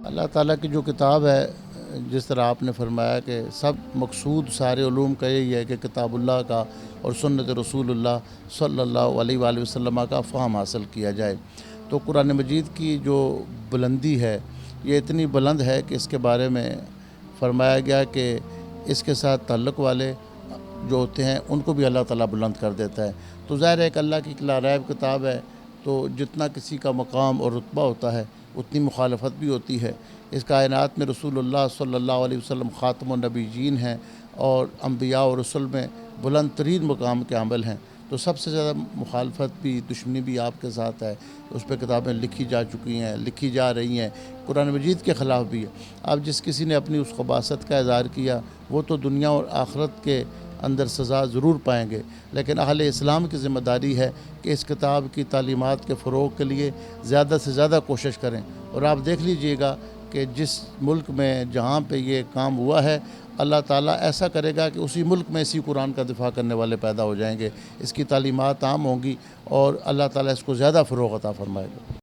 اللہ تعالیٰ کی جو کتاب ہے، جس طرح آپ نے فرمایا کہ سب مقصود سارے علوم کا یہی ہے کہ کتاب اللہ کا اور سنت رسول اللہ صلی اللہ علیہ وآلہ وسلم کا فہم حاصل کیا جائے، تو قرآن مجید کی جو بلندی ہے یہ اتنی بلند ہے کہ اس کے بارے میں فرمایا گیا کہ اس کے ساتھ تعلق والے جو ہوتے ہیں ان کو بھی اللہ تعالیٰ بلند کر دیتا ہے۔ تو ظاہر ہے کہ اللہ کی لا ریب کتاب ہے، تو جتنا کسی کا مقام اور رتبہ ہوتا ہے اتنی مخالفت بھی ہوتی ہے۔ اس کائنات میں رسول اللہ صلی اللہ علیہ وسلم خاتم النبیین ہیں اور انبیاء اور رسل میں بلند ترین مقام کے حامل ہیں، تو سب سے زیادہ مخالفت بھی، دشمنی بھی آپ کے ساتھ ہے۔ اس پہ کتابیں لکھی جا چکی ہیں، لکھی جا رہی ہیں، قرآن مجید کے خلاف بھی ہے۔ اب جس کسی نے اپنی اس خباثت کا اظہار کیا وہ تو دنیا اور آخرت کے اندر سزا ضرور پائیں گے، لیکن اہل اسلام کی ذمہ داری ہے کہ اس کتاب کی تعلیمات کے فروغ کے لیے زیادہ سے زیادہ کوشش کریں۔ اور آپ دیکھ لیجئے گا کہ جس ملک میں جہاں پہ یہ کام ہوا ہے، اللہ تعالیٰ ایسا کرے گا کہ اسی ملک میں اسی قرآن کا دفاع کرنے والے پیدا ہو جائیں گے، اس کی تعلیمات عام ہوں گی اور اللہ تعالیٰ اس کو زیادہ فروغ عطا فرمائے گا۔